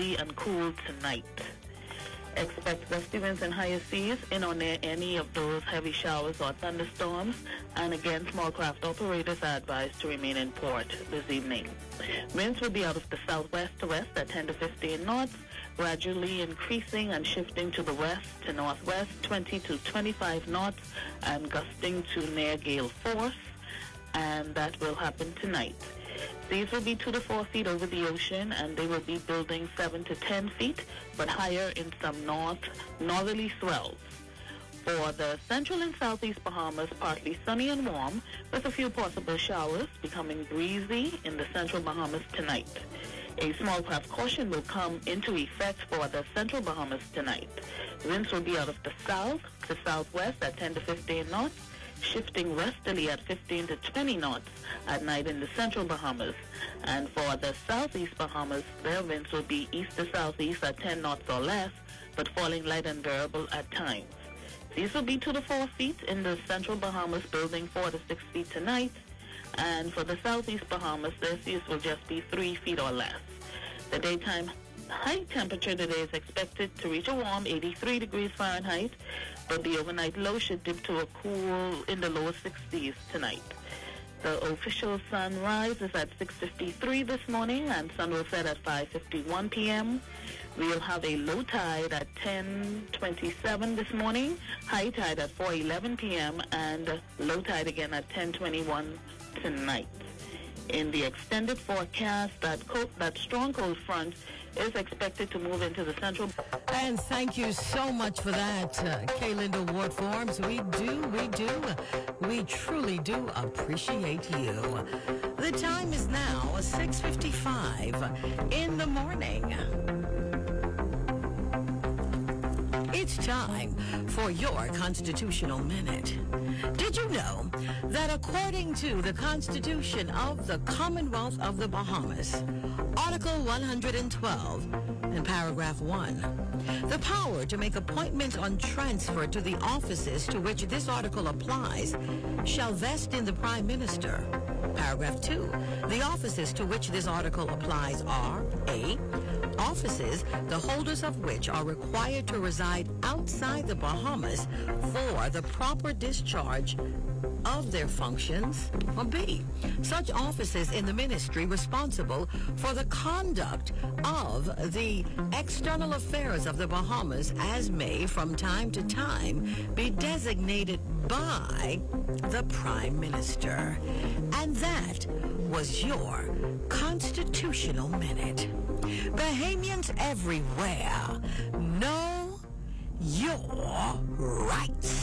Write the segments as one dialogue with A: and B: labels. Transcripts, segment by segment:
A: breezy and cool tonight. Expect gusty winds and higher seas in or near any of those heavy showers or thunderstorms, and again, small craft operators are advised to remain in port this evening. Winds will be out of the southwest to west at 10 to 15 knots, gradually increasing and shifting to the west to northwest 20 to 25 knots, and gusting to near gale force, and that will happen tonight. These will be 2 to 4 feet over the ocean, and they will be building 7 to 10 feet, but higher in some northerly swells. For the central and southeast Bahamas, partly sunny and warm, with a few possible showers, becoming breezy in the central Bahamas tonight. A small craft caution will come into effect for the central Bahamas tonight. Winds will be out of the south to southwest at 10 to 15 knots, shifting westerly at 15 to 20 knots at night in the central Bahamas. And for the southeast Bahamas, their winds will be east to southeast at 10 knots or less, but falling light and variable at times. These will be 2 to 4 feet in the central Bahamas, building 4 to 6 feet tonight. And for the southeast Bahamas, their seas will just be 3 feet or less. The daytime high temperature today is expected to reach a warm 83 degrees Fahrenheit, but the overnight low should dip to a cool in the lower 60s tonight. The official sunrise is at 6:53 this morning, and sun will set at 5:51 p.m. We'll have a low tide at 10:27 this morning, high tide at 4:11 p.m., and low tide again at 10:21 tonight. In the extended forecast, that strong cold front is expected to move into the central.
B: And thank you so much for that, K-Linda Ward Forms. We truly do appreciate you. The time is now 6:55 in the morning. It's time for your Constitutional Minute. Did you know that according to the Constitution of the Commonwealth of the Bahamas, Article 112 in paragraph 1, the power to make appointments on transfer to the offices to which this article applies shall vest in the Prime Minister. Paragraph 2, the offices to which this article applies are A, offices the holders of which are required to reside outside the Bahamas for the proper discharge of their functions, or B, such offices in the ministry responsible for the conduct of the external affairs of the Bahamas as may from time to time be designated by the Prime Minister. And that was your Constitutional Minute. Bahamians everywhere, know your rights.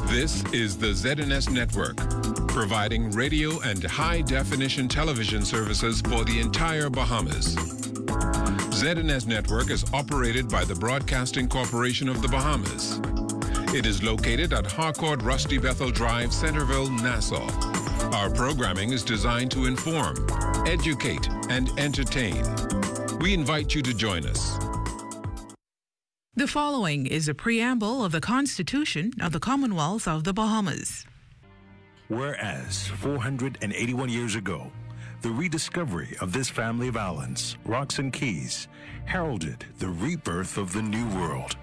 C: This is the ZNS Network, providing radio and high-definition television services for the entire Bahamas. ZNS Network is operated by the Broadcasting Corporation of the Bahamas. It is located at Harcourt Rusty Bethel Drive, Centerville, Nassau. Our programming is designed to inform, educate, and entertain. We invite you to join us.
D: The following is a preamble of the Constitution of the Commonwealth of the Bahamas.
E: Whereas 481 years ago, the rediscovery of this family of islands, rocks and keys, heralded the rebirth of the New World.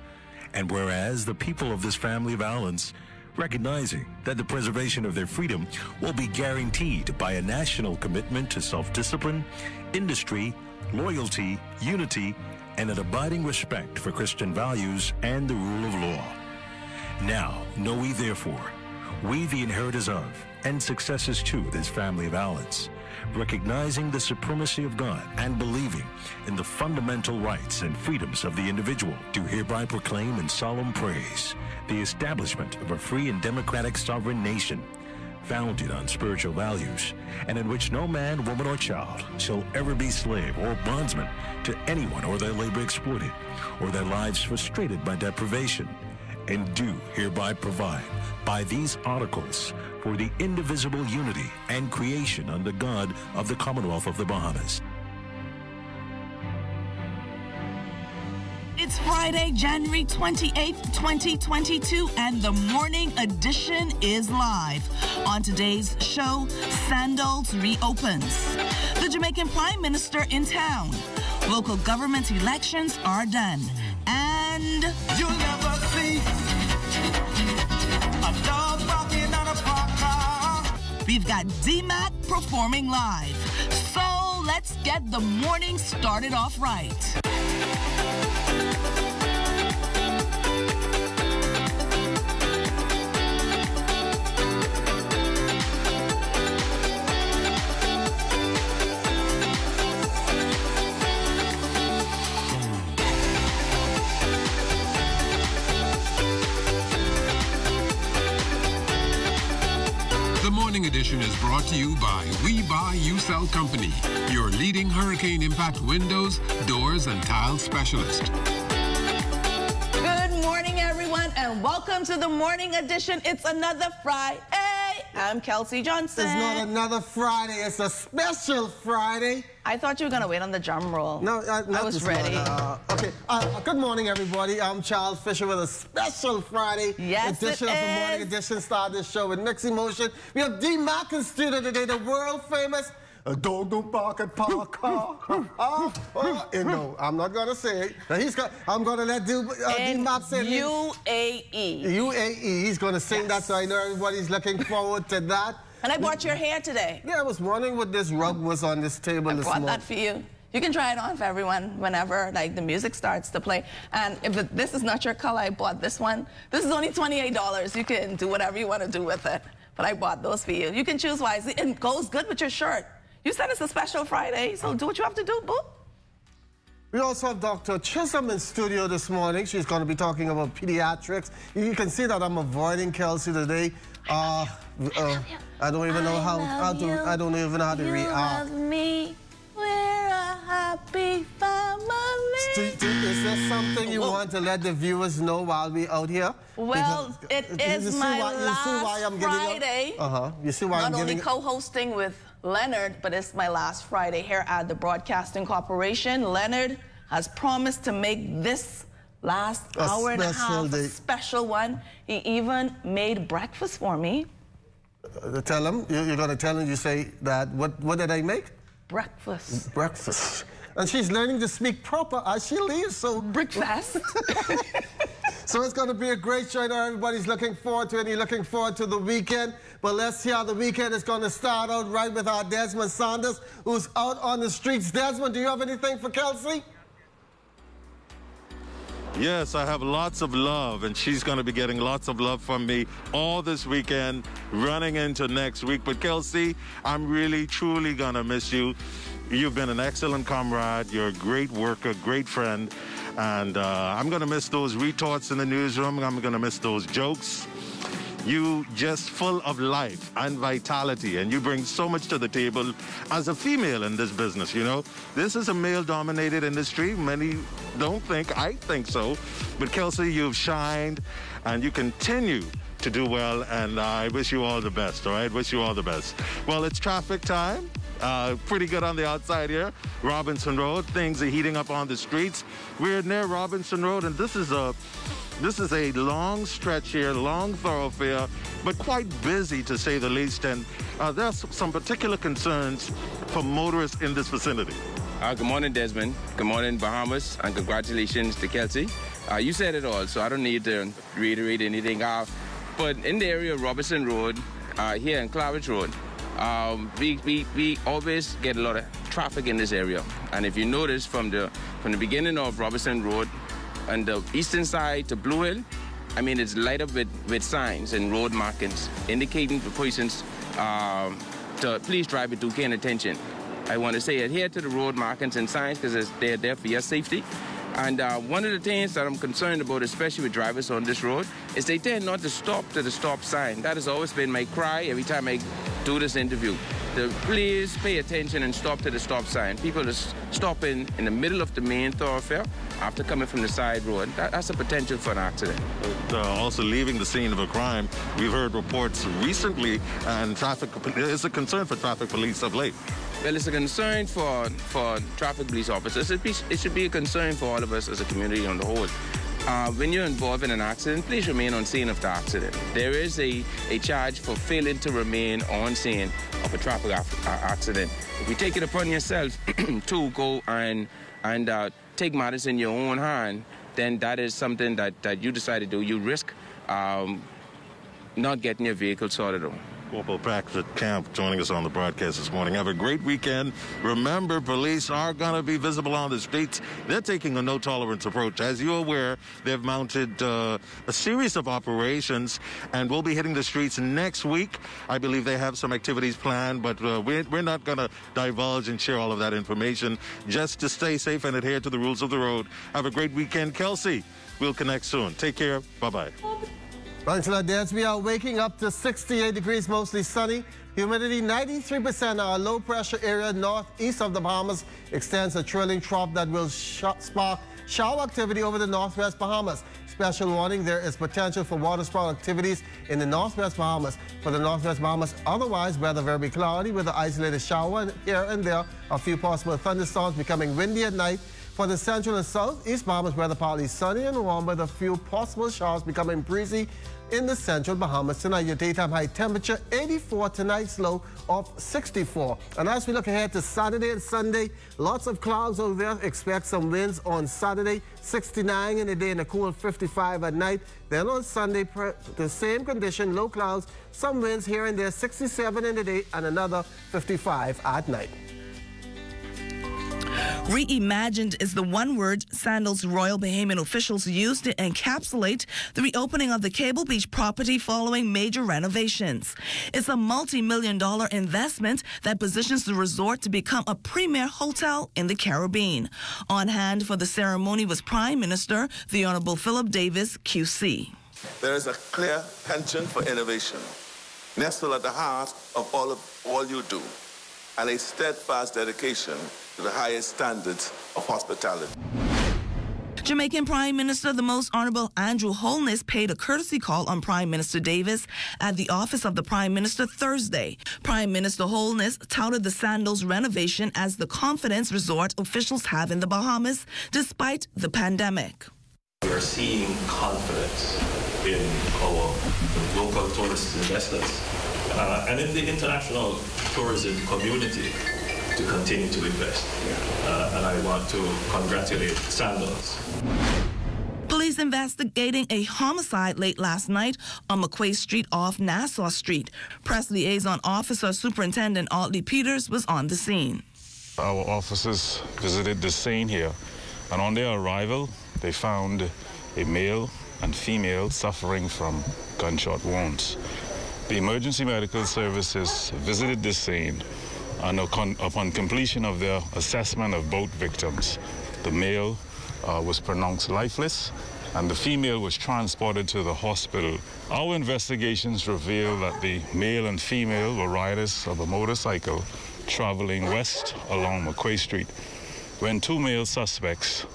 E: And whereas the people of this family of islands, recognizing that the preservation of their freedom will be guaranteed by a national commitment to self-discipline, industry, loyalty, unity, and an abiding respect for Christian values and the rule of law. Now, know we therefore, we the inheritors of and successors to this family of islands, recognizing the supremacy of God and believing in the fundamental rights and freedoms of the individual, do hereby proclaim in solemn praise the establishment of a free and democratic sovereign nation, founded on spiritual values, and in which no man, woman, or child shall ever be slave or bondsman to anyone or their labor exploited, or their lives frustrated by deprivation, and do hereby provide by these articles for the indivisible unity and creation under God of the Commonwealth of the Bahamas.
F: It's Friday, January 28th, 2022, and the morning edition is live. On today's show, Sandals reopens. The Jamaican Prime Minister in town. Local government elections are done. And
G: you'll never see a dog barking on a park car.
F: We've got D-Mac performing live. So let's get the morning started off right.
C: The Morning Edition is brought to you by We Buy, You Sell Company, your leading hurricane impact windows, doors, and tile specialist.
F: Good morning, everyone, and welcome to the Morning Edition. It's another Friday. I'm Kelsey Johnson.
G: It's not another Friday. It's a special Friday.
F: I thought you were going to wait on the drum roll.
G: No,
F: I was ready.
G: Okay. Good morning, everybody. I'm Charles Fisher with a special Friday edition of the Morning Edition. Start this show with mixed emotion. We have D-Mac in studio today, the world famous dog don't bark at park car. No, I'm not going to say it. I'm going to let D-Mac say it.
F: UAE.
G: UAE. He's going to sing that, so I know everybody's looking forward to that.
F: And I bought your hair today.
G: Yeah, I was wondering what this rug was on this table this morning.
F: I brought that for you. You can try it on for everyone whenever, like, the music starts to play. And if this is not your color, I bought this one. This is only $28. You can do whatever you want to do with it. But I bought those for you. You can choose wisely. It goes good with your shirt. You said it's a special Friday, so do what you have to do, boo.
G: We also have Dr. Chisholm in studio this morning. She's going to be talking about pediatrics. You can see that I'm avoiding Kelsey today. I don't even know how to react.
F: Love me. We're a happy family.
G: Is there something you want to let the viewers know while we're out here?
F: Well, it is my last Friday.
G: You see why I'm
F: not only co-hosting with Leonard, but it's my last Friday here at the Broadcasting Corporation. Leonard has promised to make this last hour and a half a special one. He even made breakfast for me.
G: Tell him. You're going to tell him, you say that. What did I make?
F: Breakfast.
G: Breakfast. And she's learning to speak proper as she leaves, so...
F: Breakfast.
G: So it's going to be a great show. I know everybody's looking forward to it. You're looking forward to the weekend. But let's see how the weekend is going to start out right with our Desmond Sanders, who's out on the streets. Desmond, do you have anything for Kelsey?
H: Yes, I have lots of love, and she's going to be getting lots of love from me all this weekend, running into next week. But Kelsey, I'm really, truly going to miss you. You've been an excellent comrade. You're a great worker, great friend. And I'm going to miss those retorts in the newsroom. I'm going to miss those jokes. You just full of life and vitality, and you bring so much to the table as a female in this business, you know. This is a male-dominated industry. Many don't think, I think so. But Kelsey, you've shined, and you continue to do well, and I wish you all the best, all right? Wish you all the best. Well, it's traffic time. Pretty good on the outside here. Robinson Road, things are heating up on the streets. We're near Robinson Road, and this is a long stretch here, long thoroughfare, but quite busy to say the least. And there's some particular concerns for motorists in this vicinity.
I: Good morning, Desmond. Good morning, Bahamas, and congratulations to Kelsey. You said it all, so I don't need to reiterate anything. But in the area of Robinson Road, here in Claridge Road, we always get a lot of traffic in this area. And if you notice from the beginning of Robinson Road on the eastern side to Blue Hill, I mean, it's light up with signs and road markings indicating to persons to please drive with due care and attention. I want to say adhere to the road markings and signs because they're there for your safety. And one of the things that I'm concerned about, especially with drivers on this road, is they tend not to stop to the stop sign. That has always been my cry every time I do this interview. Please pay attention and stop to the stop sign. People are stopping in the middle of the main thoroughfare after coming from the side road. That's a potential for an accident.
H: Also leaving the scene of a crime, we've heard reports recently, and it's a concern for traffic police of late.
I: Well, it's a concern for traffic police officers. It should be a concern for all of us as a community on the whole. When you're involved in an accident, please remain on scene of the accident. There is a charge for failing to remain on scene of a traffic accident. If you take it upon yourself to go and take matters in your own hand, then that is something that you decide to do. You risk not getting your vehicle sorted out.
H: Corporal Patrick Camp joining us on the broadcast this morning. Have a great weekend. Remember, police are going to be visible on the streets. They're taking a no-tolerance approach. As you're aware, they've mounted a series of operations, and we'll be hitting the streets next week. I believe they have some activities planned, but we're not going to divulge and share all of that information. Just to stay safe and adhere to the rules of the road. Have a great weekend. Kelsey, we'll connect soon. Take care. Bye-bye.
G: Angela Dance, we are waking up to 68 degrees, mostly sunny. Humidity 93%. Our low pressure area northeast of the Bahamas extends a trailing trough that will spark shower activity over the northwest Bahamas. Special warning, there is potential for waterspout activities in the northwest Bahamas. For the northwest Bahamas, otherwise, weather very cloudy with an isolated shower and here and there a few possible thunderstorms, becoming windy at night. For the central and southeast Bahamas, weather partly sunny and warm with a few possible showers, becoming breezy in the central Bahamas tonight. Your daytime high temperature 84, tonight's low of 64. And as we look ahead to Saturday and Sunday, lots of clouds over there. Expect some winds on Saturday, 69 in the day and a cool 55 at night. Then on Sunday, the same condition, low clouds, some winds here and there, 67 in the day and another 55 at night.
F: Reimagined is the one word Sandals Royal Bahamian officials used to encapsulate the reopening of the Cable Beach property following major renovations. It's a multi-million-dollar investment that positions the resort to become a premier hotel in the Caribbean. On hand for the ceremony was Prime Minister, the Honorable Philip Davis, QC.
J: There is a clear penchant for innovation, nestled at the heart of all you do, and a steadfast dedication to the highest standards of hospitality.
F: Jamaican Prime Minister, the Most Honorable Andrew Holness, paid a courtesy call on Prime Minister Davis at the office of the Prime Minister Thursday. Prime Minister Holness touted the Sandals renovation as the confidence resort officials have in the Bahamas despite the pandemic.
K: We are seeing confidence in our local tourist investors and in the international tourism community to continue to invest. And I want to congratulate Sandals.
F: Police investigating a homicide late last night on McQuay Street off Nassau Street. Press Liaison Officer Superintendent Audley Peters was on the scene.
L: Our officers visited the scene here, and on their arrival, they found a male and female suffering from gunshot wounds. The emergency medical services visited the scene, and upon completion of their assessment of both victims, the male was pronounced lifeless, and the female was transported to the hospital. Our investigations revealed that the male and female were riders of a motorcycle traveling west along McQuay Street when two male suspects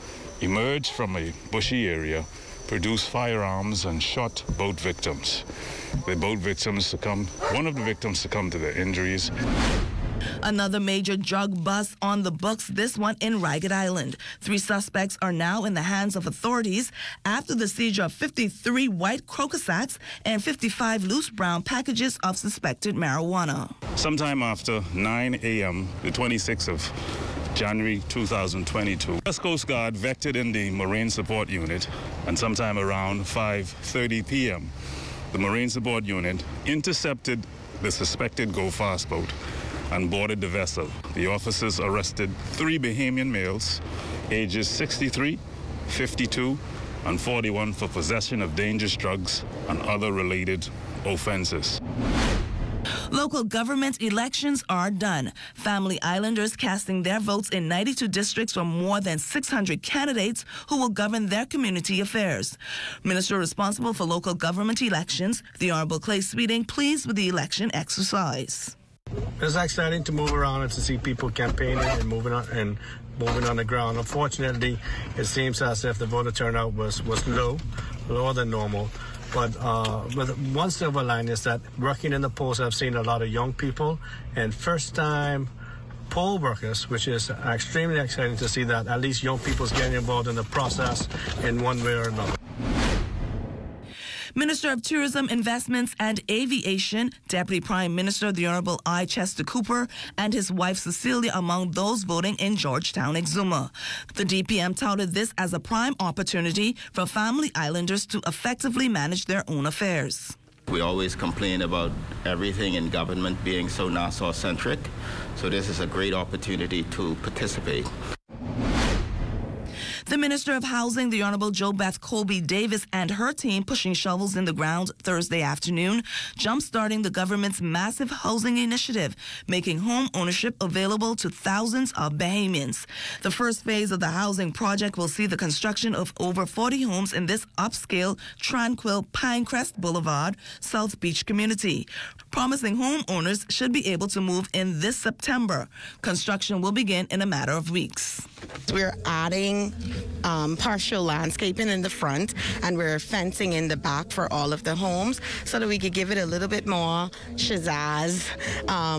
L: emerged from a bushy area, produced firearms, and shot both victims. One of the victims succumbed to their injuries.
F: Another major drug bust on the books, this one in Ragged Island. 3 suspects are now in the hands of authorities after the seizure of 53 white Crocosats and 55 loose brown packages of suspected marijuana.
L: Sometime after 9 a.m., the 26th of January 2022, U.S. Coast Guard vectored in the Marine Support Unit, and sometime around 5:30 p.m., the Marine Support Unit intercepted the suspected go-fast boat and boarded the vessel. The officers arrested 3 Bahamian males, ages 63, 52, and 41 for possession of dangerous drugs and other related offenses.
F: Local government elections are done. Family Islanders casting their votes in 92 districts from more than 600 candidates who will govern their community affairs. Minister responsible for local government elections, the Honorable Clay Sweeting, pleased with the election exercise.
M: It's exciting to move around and to see people campaigning and moving on the ground. Unfortunately, it seems as if the voter turnout was lower than normal. But one silver line is that working in the polls, I've seen a lot of young people and first-time poll workers, which is extremely exciting to see that at least young people's getting involved in the process in one way or another.
F: Minister of Tourism, Investments and Aviation, Deputy Prime Minister the Honorable I. Chester Cooper, and his wife Cecilia among those voting in Georgetown, Exuma. The DPM touted this as a prime opportunity for Family Islanders to effectively manage their own affairs.
N: We always complain about everything in government being so Nassau-centric, so this is a great opportunity to participate.
F: The Minister of Housing, the Honorable JoBeth Colby Davis, and her team pushing shovels in the ground Thursday afternoon, jump-starting the government's massive housing initiative, making home ownership available to thousands of Bahamians. The first phase of the housing project will see the construction of over 40 homes in this upscale, tranquil Pinecrest Boulevard, South Beach community. Promising homeowners should be able to move in this September. Construction will begin in a matter of weeks.
O: We're adding partial landscaping in the front, and we're fencing in the back for all of the homes so that we could give it a little bit more pizzazz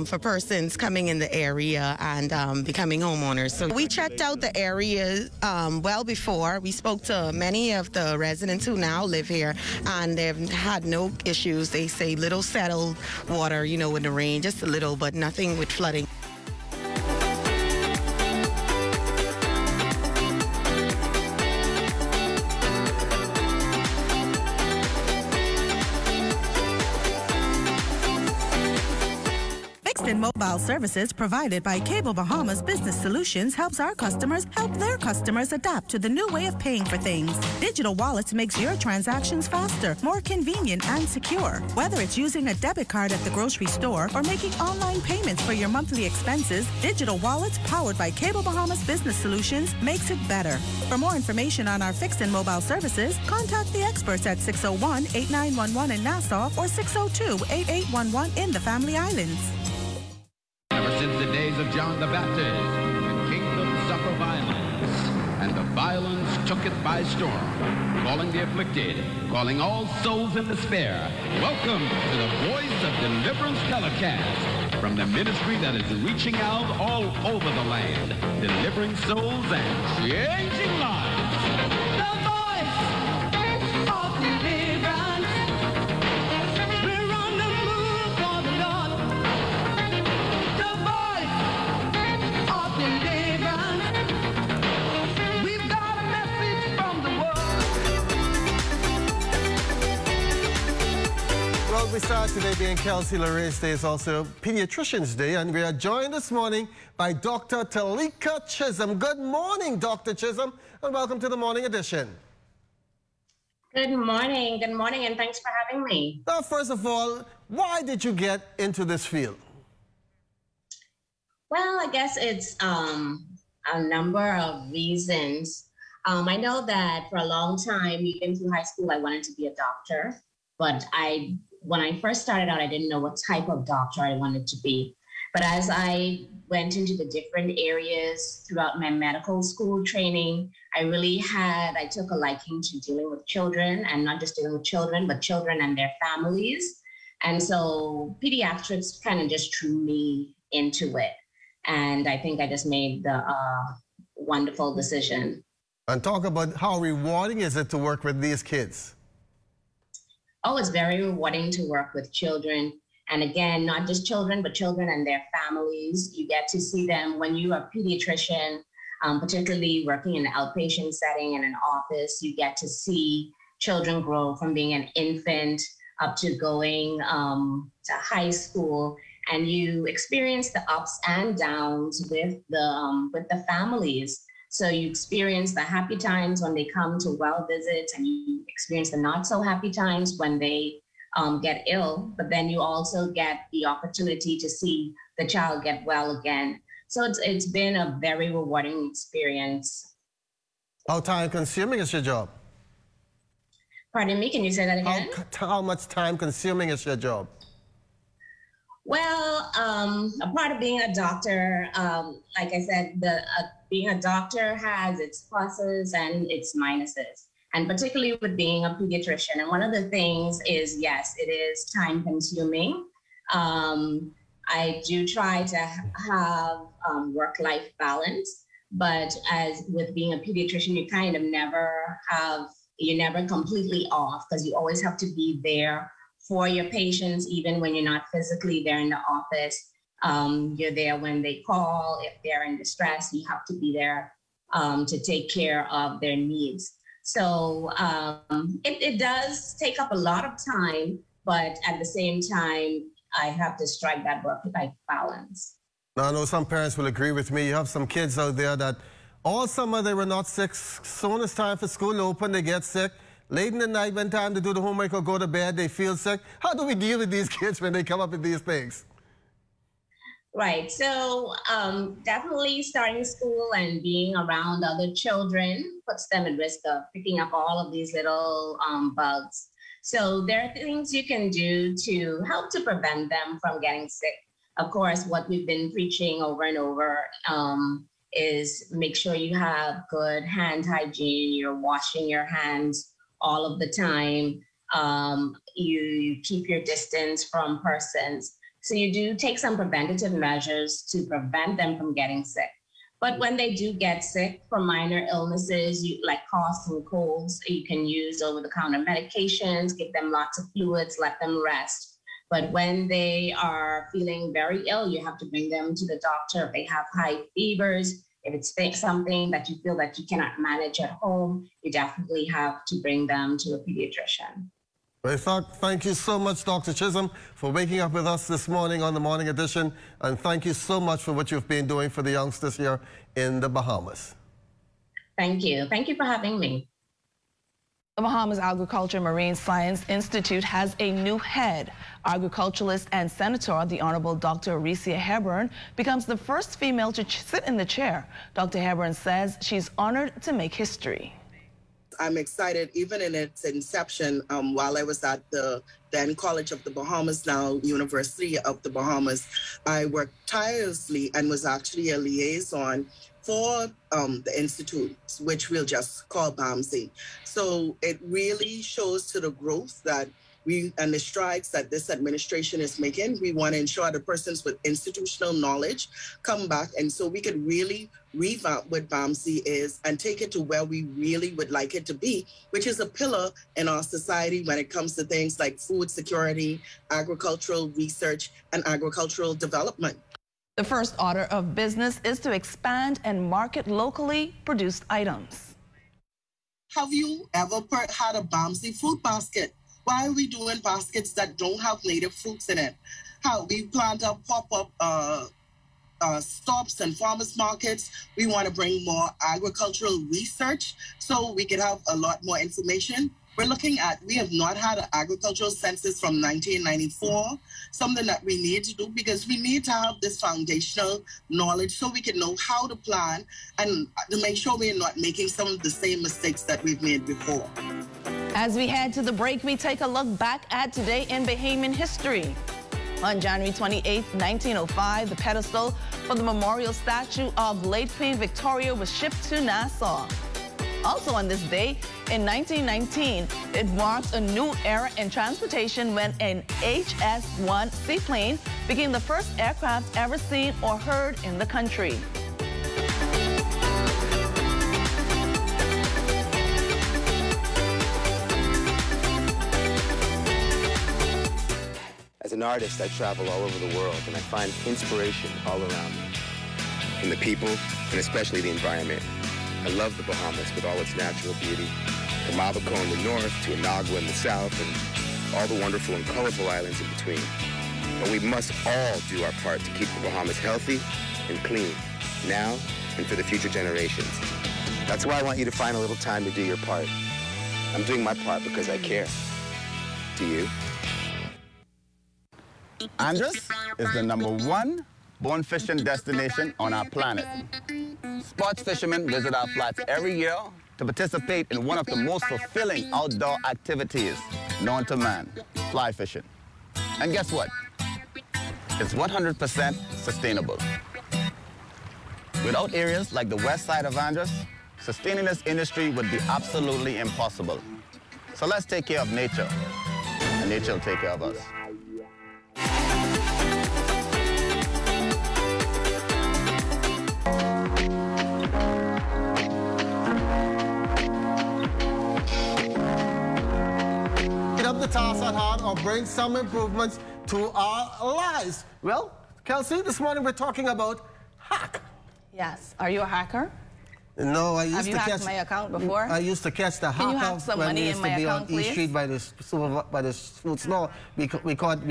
O: for persons coming in the area and becoming homeowners. So we checked out the area well before. We spoke to many of the residents who now live here, and they've had no issues. They say little settled water, you know, in the rain, just a little, but nothing with flooding.
P: And mobile services provided by Cable Bahamas Business Solutions helps our customers help their customers adapt to the new way of paying for things. Digital Wallets makes your transactions faster, more convenient, and secure. Whether it's using a debit card at the grocery store or making online payments for your monthly expenses, Digital Wallets powered by Cable Bahamas Business Solutions makes it better. For more information on our fixed and mobile services, contact the experts at 601-8911 in Nassau or 602-8811 in the Family Islands.
Q: Since the days of John the Baptist, the kingdom suffered violence, and the violence took it by storm, calling the afflicted, calling all souls in despair. Welcome to the Voice of Deliverance telecast from the ministry that is reaching out all over the land, delivering souls and changing lives. The Voice of Deliverance. We're on the move for the Lord.
G: Well, we start today being Kelsey LeRae's Day. It's also Pediatrician's Day, and we are joined this morning by Dr. Talika Chisholm. Good morning, Dr. Chisholm, and welcome to the Morning Edition.
R: Good morning, and thanks for having me.
G: Now, first of all, why did you get into this field?
R: Well, I guess it's a number of reasons. I know that for a long time, even through high school, I wanted to be a doctor. But when I first started out, I didn't know what type of doctor I wanted to be. But as I went into the different areas throughout my medical school training, I took a liking to dealing with children, and not just dealing with children, but children and their families. And so pediatrics kind of just drew me into it. And I think I just made the wonderful decision.
G: And talk about how rewarding is it to work with these kids?
R: Oh, it's very rewarding to work with children. And again, not just children, but children and their families. You get to see them when you are a pediatrician, particularly working in an outpatient setting in an office. You get to see children grow from being an infant up to going to high school, and you experience the ups and downs with the families. So you experience the happy times when they come to well visits, and you experience the not so happy times when they get ill, but then you also get the opportunity to see the child get well again. So it's been a very rewarding experience.
G: How time consuming is your job?
R: Pardon me, can you say that again?
G: How much time consuming is your job?
R: Well, a part of being a doctor, like I said, being a doctor has its pluses and its minuses, and particularly with being a pediatrician. And one of the things is, yes, it is time consuming. I do try to have work-life balance, but as with being a pediatrician, you kind of you're never completely off, because you always have to be there for your patients, even when you're not physically there in the office. You're there when they call. If they're in distress, you have to be there to take care of their needs. So it does take up a lot of time, but at the same time, I have to strike that work-life balance.
G: Now, I know some parents will agree with me. You have some kids out there that all summer they were not sick. Soon as time for school to open, they get sick. Late in the night, when time to do the homework or go to bed, they feel sick. How do we deal with these kids when they come up with these things?
R: Right. So definitely starting school and being around other children puts them at risk of picking up all of these little bugs. So there are things you can do to help to prevent them from getting sick. Of course, what we've been preaching over and over is make sure you have good hand hygiene. You're washing your hands all of the time. You keep your distance from persons. So you do take some preventative measures to prevent them from getting sick. But when they do get sick from minor illnesses, like coughs and colds, you can use over-the-counter medications, give them lots of fluids, let them rest. But when they are feeling very ill, you have to bring them to the doctor. If they have high fevers, if it's something that you feel that you cannot manage at home, you definitely have to bring them to a pediatrician.
G: Thank you so much, Dr. Chisholm, for waking up with us this morning on the Morning Edition. And thank you so much for what you've been doing for the youngsters here in the Bahamas.
R: Thank you. Thank you for having me.
F: The Bahamas Agriculture Marine Science Institute has a new head. Agriculturalist and Senator, the Honorable Dr. Arecia Hepburn, becomes the first female to sit in the chair. Dr. Hepburn says she's honored to make history.
S: I'm excited, even in its inception, while I was at the then College of the Bahamas, now University of the Bahamas, I worked tirelessly and was actually a liaison for the Institute, which we'll just call BAMSI. So it really shows to the growth that and the strides that this administration is making. We want to ensure that persons with institutional knowledge come back, and so we could really revamp what BAMSI is and take it to where we really would like it to be, which is a pillar in our society when it comes to things like food security, agricultural research, and agricultural development.
F: The first order of business is to expand and market locally produced items.
S: Have you ever had a BAMSI food basket? Why are we doing baskets that don't have native fruits in it? How we plan to pop-up stops and farmers markets. We want to bring more agricultural research so we could have a lot more information. we're looking at, we have not had an agricultural census from 1994, something that we need to do because we need to have this foundational knowledge so we can know how to plan and to make sure we're not making some of the same mistakes that we've made before.
F: As we head to the break, we take a look back at today in Bahamian history. On January 28, 1905, the pedestal for the memorial statue of late Queen Victoria was shipped to Nassau. Also on this day, in 1919, it marks a new era in transportation when an HS-1 seaplane became the first aircraft ever seen or heard in the country.
T: As an artist, I travel all over the world, and I find inspiration all around me, in the people, and especially the environment. I love the Bahamas with all its natural beauty, from Abaco in the north to Inagua in the south, and all the wonderful and colorful islands in between. But we must all do our part to keep the Bahamas healthy and clean, now and for the future generations. That's why I want you to find a little time to do your part. I'm doing my part because I care. Do you?
U: Andros is the #1 bone fishing destination on our planet. Sports fishermen visit our flats every year to participate in one of the most fulfilling outdoor activities known to man, fly fishing. And guess what? It's 100% sustainable. Without areas like the west side of Andros, sustaining this industry would be absolutely impossible. So let's take care of nature, and nature will take care of us.
G: Up the task at hand or bring some improvements to our lives. Well, Kelsey, this morning we're talking about hack.
F: Yes. Are you a hacker?
G: No, I used
F: Have you
G: to
F: hacked
G: catch
F: my account before?
G: I used to catch the
F: Can you
G: hacker
F: hack some
G: when
F: money
G: we used
F: in
G: to
F: my
G: be
F: account,
G: on East
F: please?
G: Street by the food store. We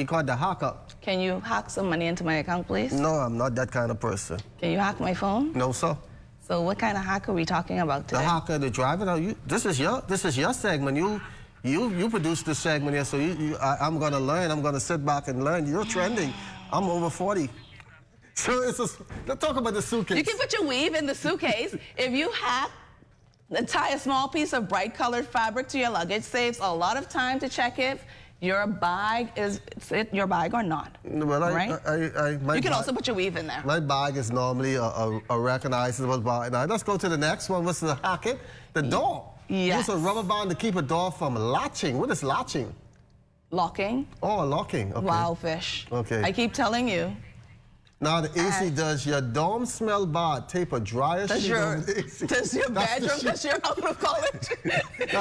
G: caught the hacker.
F: Can you hack some money into my account, please?
G: No, I'm not that kind of person.
F: Can you hack my phone?
G: No, sir.
F: So what kind of hack are we talking about today?
G: The hacker, the driver. Now, this is your segment. You produced this segment here, so I'm gonna learn. I'm gonna sit back and learn. You're trending. I'm over 40. So let's talk about the suitcase.
F: You can put your weave in the suitcase. If you hack, tie a small piece of bright colored fabric to your luggage. Saves a lot of time to check if your bag is your bag or not.
G: Well,
F: you can also put your weave in there.
G: My bag is normally a recognizable bag. Now let's go to the next one. What's the hack it? The door.
F: Yes.
G: Use a rubber band to keep a door from latching. What is latching?
F: Locking.
G: Oh, locking. Okay.
F: Wow, fish.
G: Okay.
F: I keep telling you.
G: Now the AC, does your dorm smell bad? Tape a dryer sheet over the AC.
F: Does your bedroom, because you're out of college,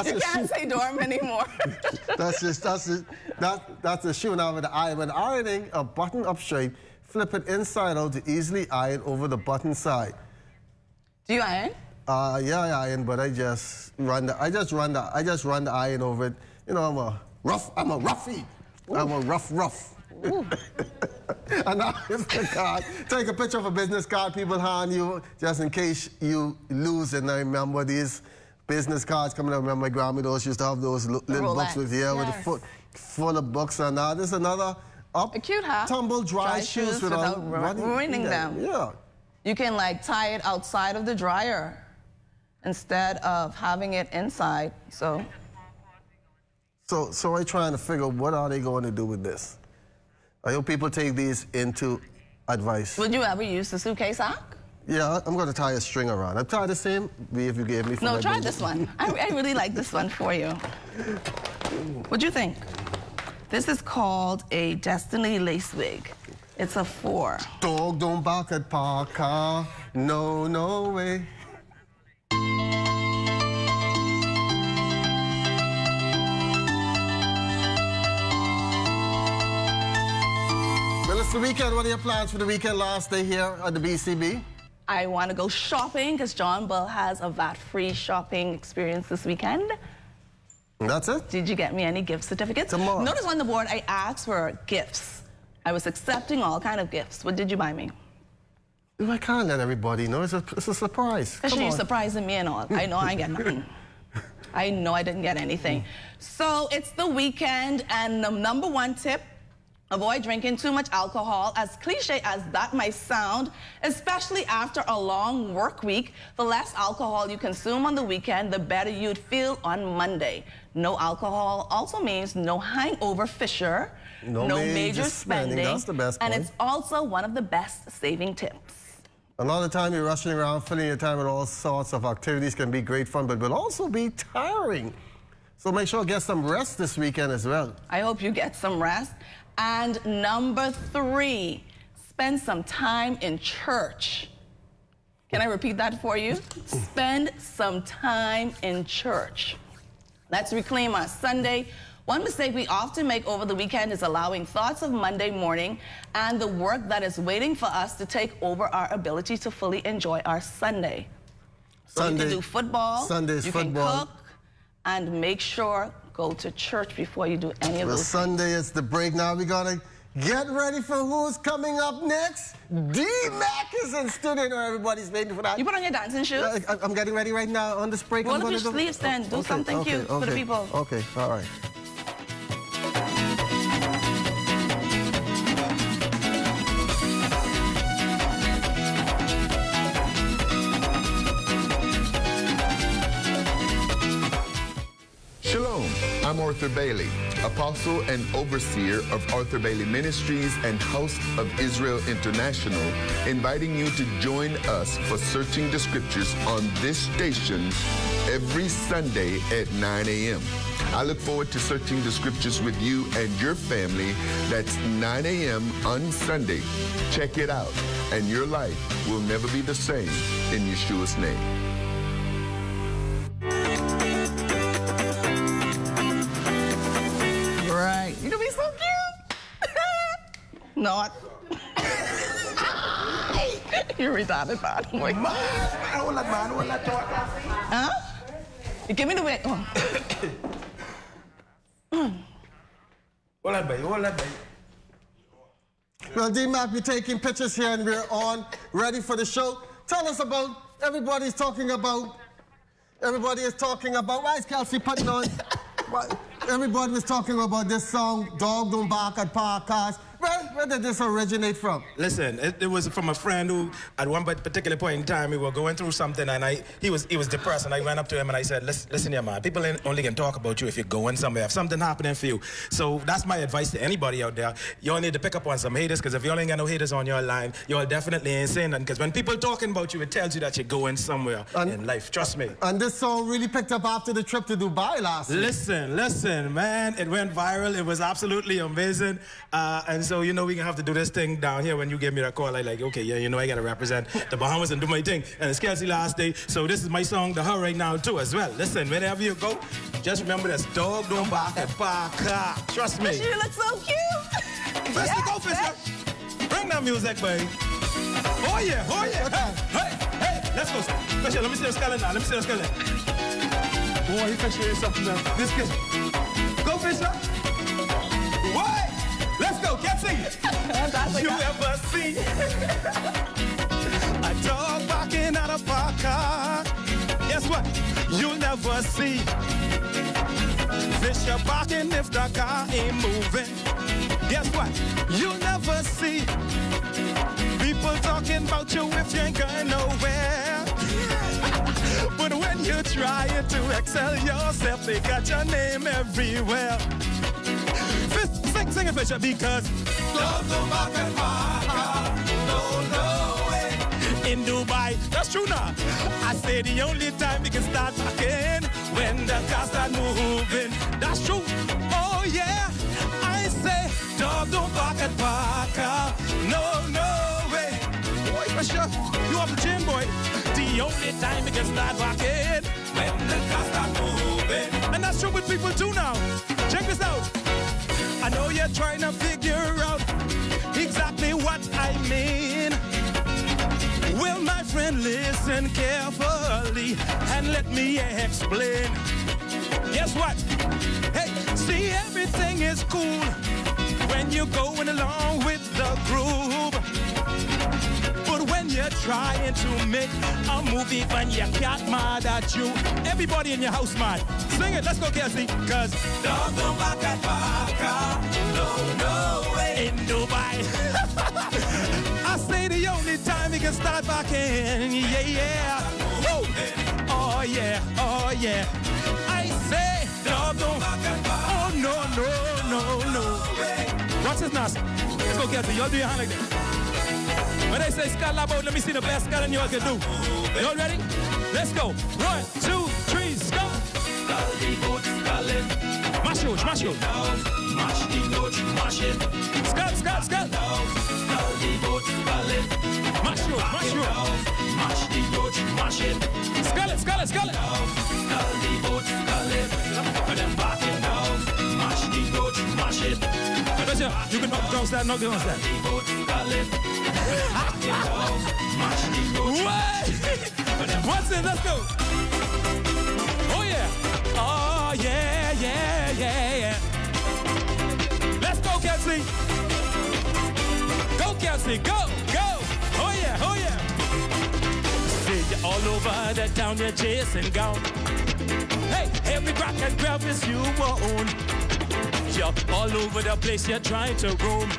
F: you can't say dorm anymore.
G: That's the shoe. Now with the iron, when ironing a button-up shirt, flip it inside out to easily iron over the button side.
F: Do you iron?
G: Yeah, I iron, but I just run the iron over it. You know, I'm a roughie. Ooh. I'm a rough. And now here's the card. Take a picture of a business card people hand you just in case you lose it. And I remember these business cards coming out. I remember my grandma used to have those little books with with a foot full of books. And now there's another a cute hat. Tumble dry shoes without
F: ruining them.
G: Yeah.
F: You can like tie it outside of the dryer instead of having it inside. So
G: I'm trying to figure what are they going to do with this. I hope people take these into advice.
F: Would you ever use the suitcase hack?
G: Yeah, I'm going to tie a string around. I've tried the same if you gave me.
F: No, try this one. I really like this one for you. What do you think? This is called a Destiny lace wig. It's a 4.
G: Dog don't bark at Parker. No way. Well, it's the weekend. What are your plans for the weekend? Last day here at the BCB?
F: I want to go shopping because John Bull has a VAT-free shopping experience this weekend.
G: That's it?
F: Did you get me any gift certificates?
G: Tomorrow.
F: Notice on the board I asked for gifts. I was accepting all kind of gifts. What did you buy me?
G: I can't let everybody know. It's a surprise.
F: Especially you surprising me and all. I know I get nothing. I know I didn't get anything. So it's the weekend, and the number one tip, avoid drinking too much alcohol. As cliche as that might sound, especially after a long work week, the less alcohol you consume on the weekend, the better you'd feel on Monday. No alcohol also means no hangover, Fisher, no major spending.
G: That's the best point.
F: And it's also one of the best saving tips.
G: A lot of time you're rushing around, filling your time with all sorts of activities can be great fun, but will also be tiring. So make sure to get some rest this weekend as well.
F: I hope you get some rest. And number 3, spend some time in church. Can I repeat that for you? Spend some time in church. Let's reclaim our Sunday. One mistake we often make over the weekend is allowing thoughts of Monday morning and the work that is waiting for us to take over our ability to fully enjoy our Sunday. So you can do football, you can cook, and make sure go to church before you do any of those things.
G: Sunday is the break. Now we're going to get ready for who's coming up next. D-Mac is in studio. Everybody's waiting for that.
F: You put on your dancing shoes?
G: I'm getting ready right now on this break.
F: Roll up your sleeves then. Do something cute for the people.
G: Okay, all right.
A: Shalom, I'm Arthur Bailey, apostle and overseer of Arthur Bailey Ministries and House of Israel International, inviting you to join us for Searching the Scriptures on this station every Sunday at 9 a.m. I look forward to searching the Scriptures with you and your family. That's 9 a.m. on Sunday. Check it out, and your life will never be the same in Yeshua's name.
F: Right. You gonna be so cute. Not. You're retarded, bad boy. Huh? You give me the way. Oh.
G: Well, D-Mac, we're taking pictures here and we're on, ready for the show. Tell us about, everybody is talking about, why is Kelsey putting on, everybody was talking about this song, Dog Don't Bark at Parked Cars. Where did this originate from?
V: Listen, it was from a friend who, at one particular point in time, we were going through something, and he was depressed, and I went up to him and I said, listen here, man, people only can talk about you if you're going somewhere, if something happening for you. So that's my advice to anybody out there. You all need to pick up on some haters, because if you all ain't got no haters on your line, you all definitely ain't saying nothing, because when people talking about you, it tells you that you're going somewhere in life. Trust me.
G: And this song really picked up after the trip to Dubai last week.
V: Listen, man, it went viral. It was absolutely amazing. And so, you know, we're going to have to do this thing down here. When you gave me that call, I like, okay, yeah, you know, I got to represent the Bahamas and do my thing. And it's Kelsey last day, so this is my song to her right now, too, as well. Listen, wherever you go, just remember this. Dog don't bark at parked car. Trust me.
F: You look so cute.
V: Let's go, Fisher. Bring that music, babe. Oh, yeah. Hey, let's go. Fisher, let me see the skeleton now. Boy, Fisher is something else. This kid. Go, Fisher. Why? Let's go, can't sing it. You ever see a dog barking at a parked car? Guess what? You'll never see Fisher barking if the car ain't moving. Guess what? You'll never see people talking about you if you ain't going nowhere. But when you're trying to excel yourself, they got your name everywhere. Sing it, Fisher, because dogs don't bark at parked cars. No way. In Dubai, that's true now. I say the only time we can start barking when the cars start moving. That's true. Oh yeah. I say dogs don't bark at parked cars. No way. Boy, Fisher, you off the gym, boy. The only time we can start barking when the cars start moving. And that's true what people do now. Check this out. I know you're trying to figure out exactly what I mean. Well, my friend, listen carefully and let me explain. Guess what? Hey, see, everything is cool when you're going along with the groove. But when when you're trying to make a movie when your cat mad at you. Everybody in your house mad. Sing it, let's go, Kelsey. Cause don't go back at Parker. No way. In Dubai. I say the only time you can start back in. Yeah. Woo. Oh yeah. I say don't go back at Parker. Oh no. Watch this now. Let's go, Kelsey. Y'all do your hand like that. When they say skull about, let me see the best skull you all can do. Y'all ready? Let's go. 1, 2, 3, skull. Mash it. Mash the skull. Skull. Mash it. Skull it. Mash it. You can knock the drums down, knock the drums down. What's it? Let's go. Oh yeah. Let's go, Kelsey. Go, Kelsey. Go. Oh yeah. See you all over the town, you're chasing gown. Hey, every crack and crevice you own. You're all over the place, you're trying to roam.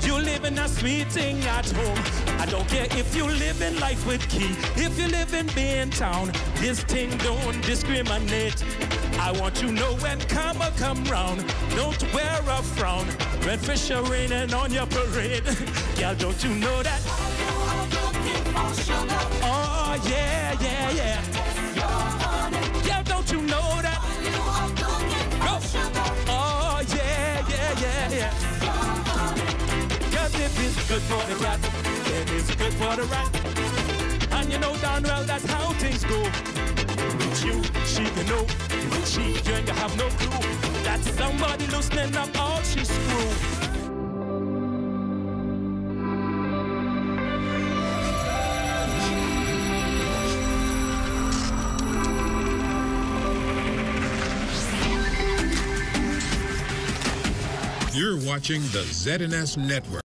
V: You live in a sweet thing at home. I don't care if you live in life with key. If you live in Bain Town, this thing don't discriminate. I want to know when karma come round. Don't wear a frown when fish are raining on your parade. Girl, don't you know that? Oh yeah. Girl, don't you know that? Go. Oh yeah. If it's good for the cat, then it's good for the rat. And you know darn well that's how things go. With you, she can know. With she, you have no clue. That's somebody loosening up all she screw.
C: You're watching the ZNS Network.